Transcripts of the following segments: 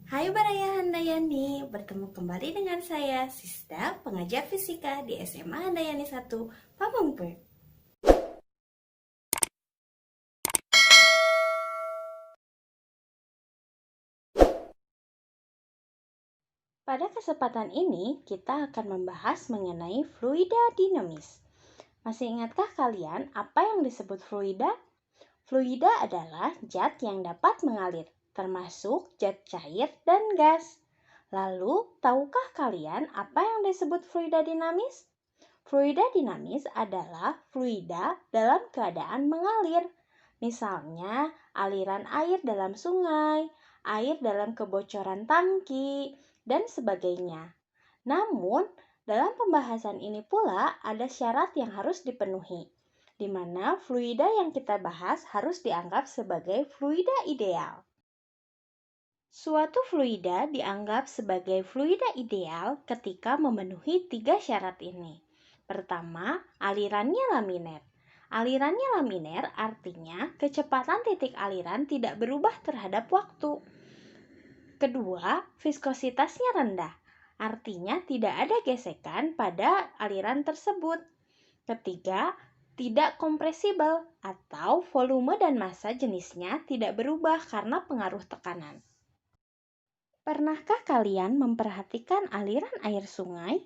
Hai Baraya Handayani, bertemu kembali dengan saya, Sisda, pengajar fisika di SMA Handayani 1, Pamengpeuk. Pada kesempatan ini, kita akan membahas mengenai fluida dinamis. Masih ingatkah kalian apa yang disebut fluida? Fluida adalah zat yang dapat mengalir, termasuk zat cair dan gas. Lalu, tahukah kalian apa yang disebut fluida dinamis? Fluida dinamis adalah fluida dalam keadaan mengalir. Misalnya, aliran air dalam sungai, air dalam kebocoran tangki, dan sebagainya. Namun, dalam pembahasan ini pula ada syarat yang harus dipenuhi, di mana fluida yang kita bahas harus dianggap sebagai fluida ideal. Suatu fluida dianggap sebagai fluida ideal ketika memenuhi 3 syarat ini. Pertama, alirannya laminer. Alirannya laminer artinya kecepatan titik aliran tidak berubah terhadap waktu. Kedua, viskositasnya rendah. Artinya tidak ada gesekan pada aliran tersebut. Ketiga, tidak kompresibel atau volume dan massa jenisnya tidak berubah karena pengaruh tekanan. Pernahkah kalian memperhatikan aliran air sungai?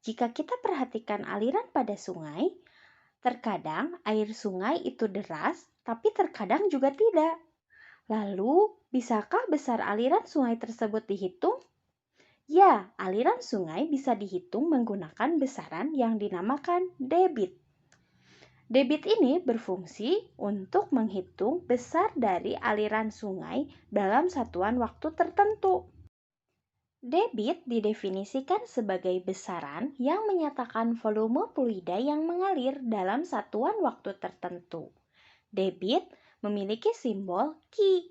Jika kita perhatikan aliran pada sungai, terkadang air sungai itu deras, tapi terkadang juga tidak. Lalu, bisakah besar aliran sungai tersebut dihitung? Ya, aliran sungai bisa dihitung menggunakan besaran yang dinamakan debit. Debit ini berfungsi untuk menghitung besar dari aliran sungai dalam satuan waktu tertentu. Debit didefinisikan sebagai besaran yang menyatakan volume fluida yang mengalir dalam satuan waktu tertentu. Debit memiliki simbol Q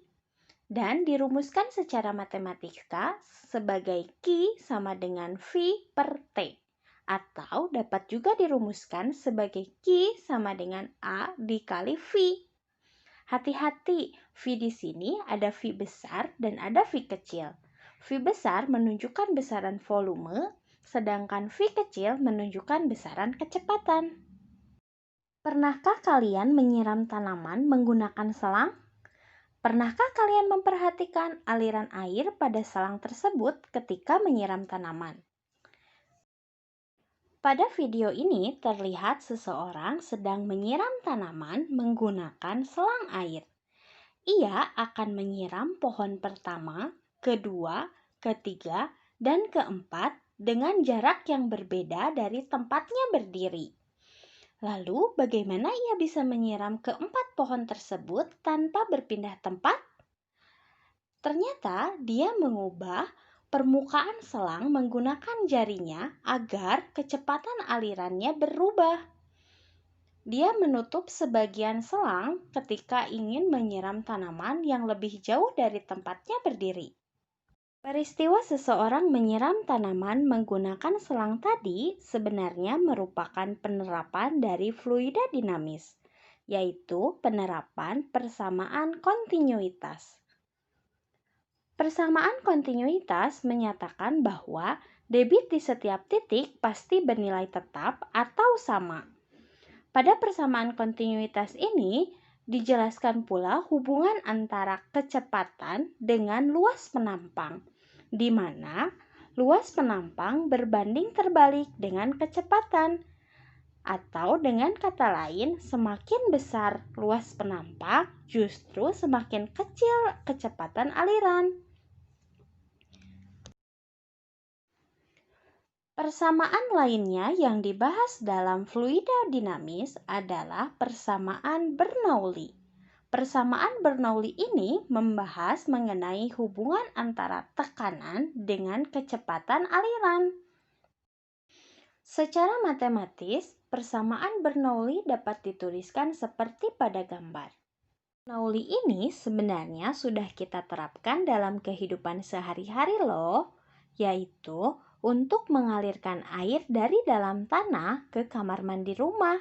dan dirumuskan secara matematika sebagai Q sama dengan V per T, atau dapat juga dirumuskan sebagai Q sama dengan A dikali V. Hati-hati, V di sini ada V besar dan ada V kecil. V besar menunjukkan besaran volume, sedangkan V kecil menunjukkan besaran kecepatan. Pernahkah kalian menyiram tanaman menggunakan selang? Pernahkah kalian memperhatikan aliran air pada selang tersebut ketika menyiram tanaman? Pada video ini terlihat seseorang sedang menyiram tanaman menggunakan selang air. Ia akan menyiram pohon pertama, kedua, ketiga, dan keempat dengan jarak yang berbeda dari tempatnya berdiri. Lalu, bagaimana ia bisa menyiram keempat pohon tersebut tanpa berpindah tempat? Ternyata, dia mengubah permukaan selang menggunakan jarinya agar kecepatan alirannya berubah. Dia menutup sebagian selang ketika ingin menyiram tanaman yang lebih jauh dari tempatnya berdiri. Peristiwa seseorang menyiram tanaman menggunakan selang tadi sebenarnya merupakan penerapan dari fluida dinamis, yaitu penerapan persamaan kontinuitas. Persamaan kontinuitas menyatakan bahwa debit di setiap titik pasti bernilai tetap atau sama. Pada persamaan kontinuitas ini, dijelaskan pula hubungan antara kecepatan dengan luas penampang, di mana luas penampang berbanding terbalik dengan kecepatan. Atau dengan kata lain, semakin besar luas penampang, justru semakin kecil kecepatan aliran. Persamaan lainnya yang dibahas dalam fluida dinamis adalah persamaan Bernoulli. Persamaan Bernoulli ini membahas mengenai hubungan antara tekanan dengan kecepatan aliran. Secara matematis, persamaan Bernoulli dapat dituliskan seperti pada gambar. Bernoulli ini sebenarnya sudah kita terapkan dalam kehidupan sehari-hari loh, yaitu untuk mengalirkan air dari dalam tanah ke kamar mandi rumah.